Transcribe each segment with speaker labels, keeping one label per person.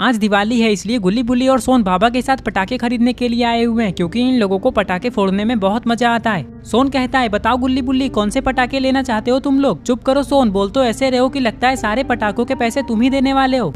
Speaker 1: आज दिवाली है, इसलिए गुल्ली बुल्ली और सोन बाबा के साथ पटाखे खरीदने के लिए आए हुए हैं, क्योंकि इन लोगों को पटाखे फोड़ने में बहुत मजा आता है। सोन कहता है, बताओ गुल्ली बुल्ली, कौन से पटाखे लेना चाहते हो तुम लोग? चुप करो सोन, बोल तो ऐसे रहो कि लगता है सारे पटाखों के पैसे तुम ही देने वाले हो।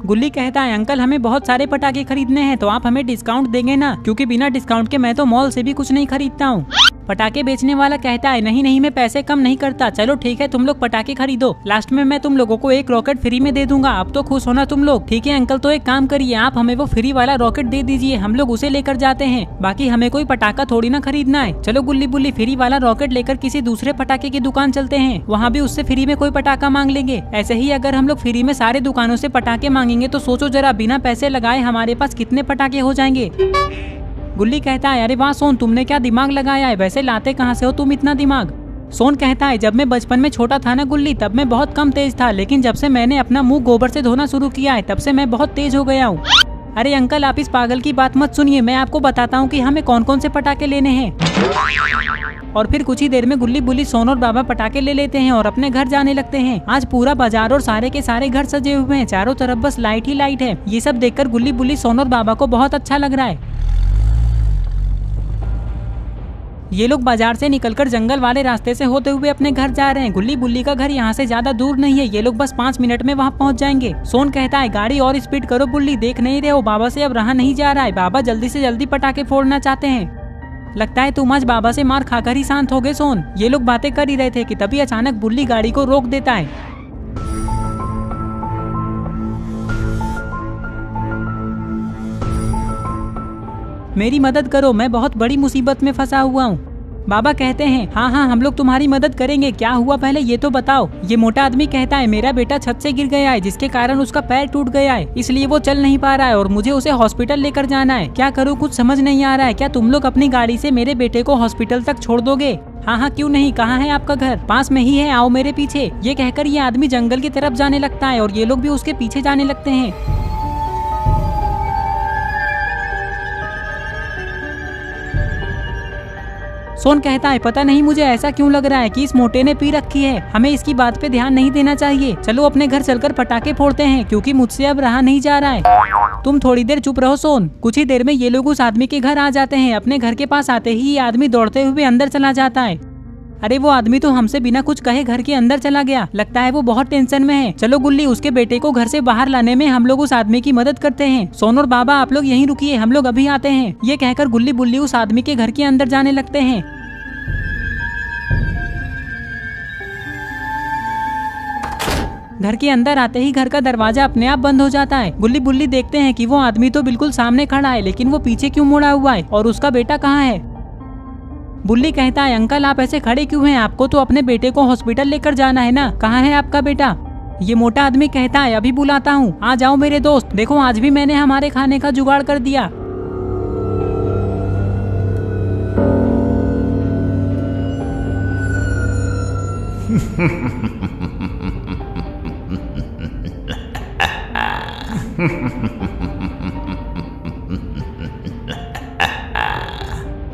Speaker 1: गुल्ली कहता है, अंकल हमें बहुत सारे पटाखे खरीदने हैं, तो आप हमें डिस्काउंट देंगे ना, क्योंकि बिना डिस्काउंट के मैं तो मॉल से भी कुछ नहीं खरीदता हूँ। पटाखे बेचने वाला कहता है, नहीं नहीं मैं पैसे कम नहीं करता, चलो ठीक है तुम लोग पटाखे खरीदो, लास्ट में मैं तुम लोगों को एक रॉकेट फ्री में दे दूंगा, अब तो खुश होना तुम लोग। ठीक है अंकल, तो एक काम करिए, आप हमें वो फ्री वाला रॉकेट दे दीजिए, हम लोग उसे लेकर जाते हैं, बाकी हमें कोई पटाखा थोड़ी ना खरीदना है। चलो गुल्ली बुल्ली, फ्री वाला रॉकेट लेकर किसी दूसरे पटाखे की दुकान चलते हैं, वहाँ भी उससे फ्री में कोई पटाखा मांग लेंगे। ऐसे ही अगर हम लोग फ्री में सारे दुकानों से पटाखे मांगेंगे तो सोचो जरा, बिना पैसे लगाए हमारे पास कितने पटाखे हो जाएंगे। गुल्ली कहता है, अरे वाह सोन, तुमने क्या दिमाग लगाया है, वैसे लाते कहाँ से हो तुम इतना दिमाग? सोन कहता है, जब मैं बचपन में छोटा था ना गुल्ली, तब मैं बहुत कम तेज था, लेकिन जब से मैंने अपना मुंह गोबर से धोना शुरू किया है तब से मैं बहुत तेज हो गया हूँ। अरे अंकल आप इस पागल की बात मत सुनिए, मैं आपको बताता हूँ कि हमें कौन कौन से पटाखे लेने हैं। और फिर कुछ ही देर में गुल्ली बुल्ली, सोन और बाबा पटाखे ले लेते हैं और अपने घर जाने लगते हैं। आज पूरा बाजार और सारे के सारे घर सजे हुए हैं, चारों तरफ बस लाइट ही लाइट है। ये सब देखकर गुल्ली बुल्ली, सोन और बाबा को बहुत अच्छा लग रहा है। ये लोग बाजार से निकलकर जंगल वाले रास्ते से होते हुए अपने घर जा रहे हैं। गुल्ली बुल्ली का घर यहाँ से ज्यादा दूर नहीं है, ये लोग बस 5 मिनट में वहाँ पहुँच जाएंगे। सोन कहता है, गाड़ी और स्पीड करो बुल्ली, देख नहीं रहे हो बाबा से अब रहा नहीं जा रहा है, बाबा जल्दी से जल्दी पटाखे फोड़ना चाहते हैं। लगता है तुम आज बाबा से मार खाकर ही शांत हो गए सोन। ये लोग बातें कर ही रहे थे कि तभी अचानक बुल्ली गाड़ी को रोक देता है। मेरी मदद करो, मैं बहुत बड़ी मुसीबत में फंसा हुआ हूँ। बाबा कहते हैं, हाँ हाँ हम लोग तुम्हारी मदद करेंगे, क्या हुआ पहले ये तो बताओ। ये मोटा आदमी कहता है, मेरा बेटा छत से गिर गया है, जिसके कारण उसका पैर टूट गया है, इसलिए वो चल नहीं पा रहा है और मुझे उसे हॉस्पिटल लेकर जाना है। क्या करूँ, कुछ समझ नहीं आ रहा है, क्या तुम लोग अपनी गाड़ी से मेरे बेटे को हॉस्पिटल तक छोड़ दोगे? हाँ हाँ क्यों नहीं, कहाँ है आपका घर? पास में ही है, आओ मेरे पीछे। ये कहकर ये आदमी जंगल की तरफ जाने लगता है और ये लोग भी उसके पीछे जाने लगते हैं। सोन कहता है, पता नहीं मुझे ऐसा क्यों लग रहा है कि इस मोटे ने पी रखी है, हमें इसकी बात पे ध्यान नहीं देना चाहिए। चलो अपने घर चलकर पटाखे फोड़ते हैं, क्योंकि मुझसे अब रहा नहीं जा रहा है। तुम थोड़ी देर चुप रहो सोन। कुछ ही देर में ये लोग उस आदमी के घर आ जाते हैं। अपने घर के पास आते ही ये आदमी दौड़ते हुए अंदर चला जाता है। अरे वो आदमी तो हमसे बिना कुछ कहे घर के अंदर चला गया, लगता है वो बहुत टेंशन में है। चलो गुल्ली, उसके बेटे को घर से बाहर लाने में हम लोग उस आदमी की मदद करते हैं। सोन और बाबा आप लोग यहीं रुकिए, हम लोग अभी आते हैं। ये कहकर गुल्ली बुल्ली उस आदमी के घर के अंदर जाने लगते हैं। घर के अंदर आते ही घर का दरवाजा अपने आप बंद हो जाता है। गुल्ली बुल्ली देखते हैं कि वो आदमी तो बिल्कुल सामने खड़ा है, लेकिन वो पीछे क्यों मुड़ा हुआ है और उसका बेटा कहाँ है? बुल्ली कहता है, अंकल आप ऐसे खड़े क्यों हैं? आपको तो अपने बेटे को हॉस्पिटल लेकर जाना है ना, कहाँ है आपका बेटा? ये मोटा आदमी कहता है, अभी बुलाता हूँ, आ जाओ मेरे दोस्त, देखो आज भी मैंने हमारे खाने का जुगाड़ कर दिया।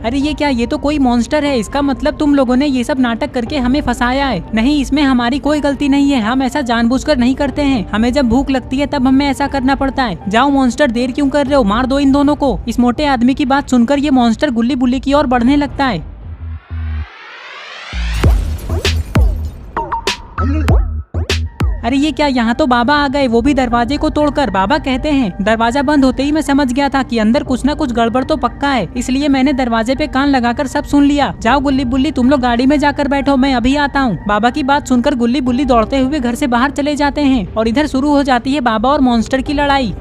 Speaker 1: अरे ये क्या, ये तो कोई मॉन्स्टर है, इसका मतलब तुम लोगों ने ये सब नाटक करके हमें फंसाया है। नहीं, इसमें हमारी कोई गलती नहीं है, हम ऐसा जानबूझकर नहीं करते हैं, हमें जब भूख लगती है तब हमें ऐसा करना पड़ता है। जाओ मॉन्स्टर, देर क्यों कर रहे हो, मार दो इन दोनों को। इस मोटे आदमी की बात सुनकर ये मॉन्स्टर गुल्ली बुल्ली की ओर बढ़ने लगता है। अरे ये क्या, यहाँ तो बाबा आ गए, वो भी दरवाजे को तोड़कर। बाबा कहते हैं, दरवाजा बंद होते ही मैं समझ गया था कि अंदर कुछ न कुछ गड़बड़ तो पक्का है, इसलिए मैंने दरवाजे पे कान लगाकर सब सुन लिया। जाओ गुल्ली बुल्ली, तुम लोग गाड़ी में जाकर बैठो, मैं अभी आता हूँ। बाबा की बात सुनकर गुल्ली बुल्ली दौड़ते हुए घर से बाहर चले जाते हैं और इधर शुरू हो जाती है बाबा और मॉन्स्टर की लड़ाई।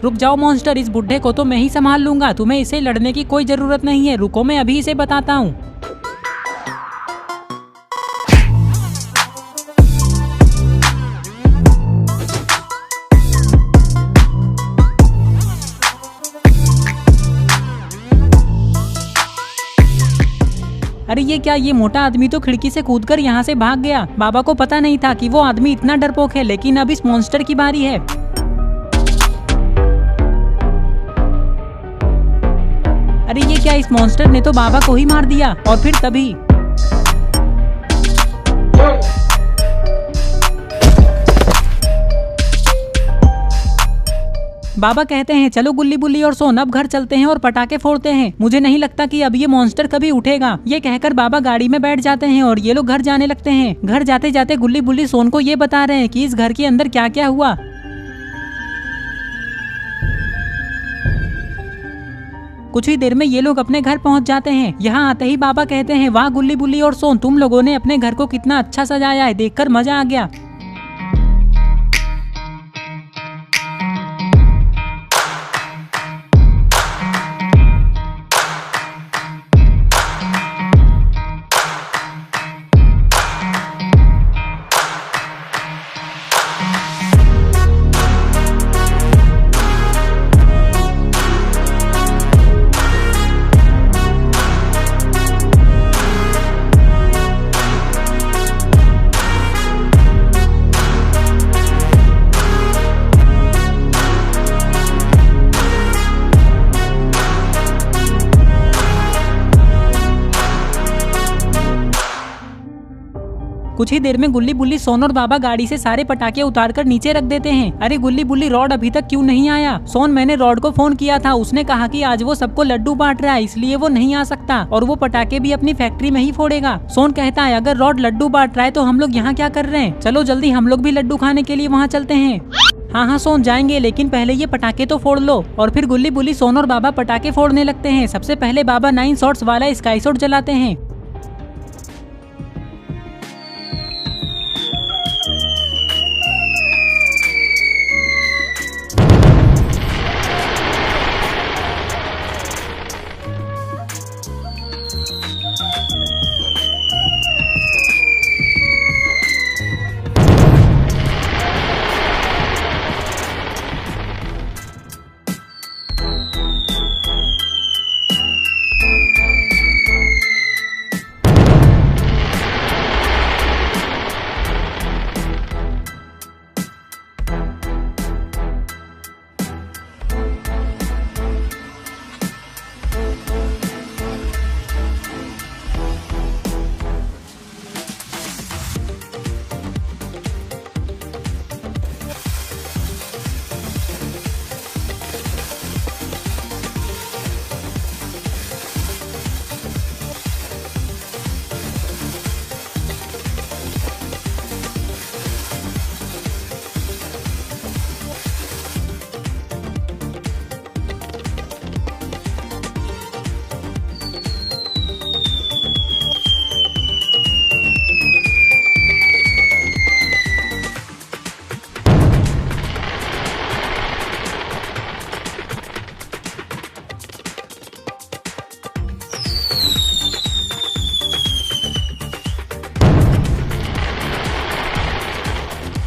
Speaker 1: रुक जाओ मॉन्स्टर, इस बुढ़े को तो मैं ही संभाल लूंगा, तुम्हें इसे लड़ने की कोई जरूरत नहीं है, रुको मैं अभी इसे बताता हूँ। अरे ये क्या, ये मोटा आदमी तो खिड़की से कूदकर यहाँ से भाग गया। बाबा को पता नहीं था कि वो आदमी इतना डरपोक है, लेकिन अब इस मॉन्स्टर की बारी है। अरे ये क्या, इस मॉन्स्टर ने तो बाबा को ही मार दिया। और फिर तभी बाबा कहते हैं चलो गुल्ली बुल्ली और सोन अब घर चलते हैं और पटाखे फोड़ते हैं, मुझे नहीं लगता कि अब ये मॉन्स्टर कभी उठेगा। ये कहकर बाबा गाड़ी में बैठ जाते हैं और ये लोग घर जाने लगते हैं। घर जाते जाते गुल्ली बुल्ली सोन को ये बता रहे हैं कि इस घर के अंदर क्या क्या हुआ। कुछ ही देर में ये लोग अपने घर पहुंच जाते हैं। यहाँ आते ही बाबा कहते हैं वाह गुल्ली बुल्ली और सोन, तुम लोगों ने अपने घर को कितना अच्छा सजाया है, देखकर मजा आ गया। कुछ ही देर में गुल्ली बुल्ली सोन और बाबा गाड़ी से सारे पटाखे उतारकर नीचे रख देते हैं। अरे गुल्ली बुल्ली रॉड अभी तक क्यों नहीं आया? सोन मैंने रॉड को फोन किया था, उसने कहा कि आज वो सबको लड्डू बांट रहा है इसलिए वो नहीं आ सकता और वो पटाखे भी अपनी फैक्ट्री में ही फोड़ेगा। सोन कहता है अगर रॉड लड्डू बांट रहा है तो हम लोग यहाँ क्या कर रहे हैं, चलो जल्दी हम लोग भी लड्डू खाने के लिए वहाँ चलते हैं। हाँ सोन जाएंगे, लेकिन पहले ये पटाखे तो फोड़ लो। और फिर गुल्ली बुल्ली सोन और बाबा पटाखे फोड़ने लगते हैं। सबसे पहले बाबा 9 शॉट्स वाला स्काई शॉट जलाते हैं।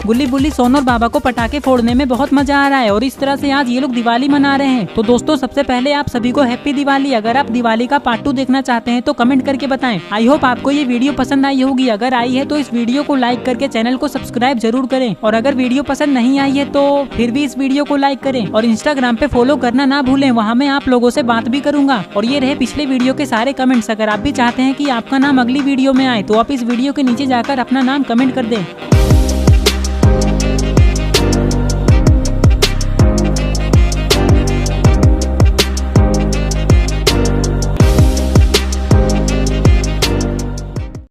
Speaker 1: गुल्ली बुल्ली सोन और बाबा को पटाखे फोड़ने में बहुत मजा आ रहा है और इस तरह से आज ये लोग दिवाली मना रहे हैं। तो दोस्तों सबसे पहले आप सभी को हैप्पी दिवाली। अगर आप दिवाली का पार्ट 2 देखना चाहते हैं तो कमेंट करके बताएं। आई होप आपको ये वीडियो पसंद आई होगी। अगर आई है तो इस वीडियो को लाइक करके चैनल को सब्सक्राइब जरूर करें और अगर वीडियो पसंद नहीं आई है तो फिर भी इस वीडियो को लाइक करें और इंस्टाग्राम पे फॉलो करना ना भूलें, वहाँ मैं आप लोगों से बात भी करूंगा। और ये रहे पिछले वीडियो के सारे कमेंट्स। अगर आप भी चाहते हैं कि आपका नाम अगली वीडियो में आए तो आप इस वीडियो के नीचे जाकर अपना नाम कमेंट कर दें।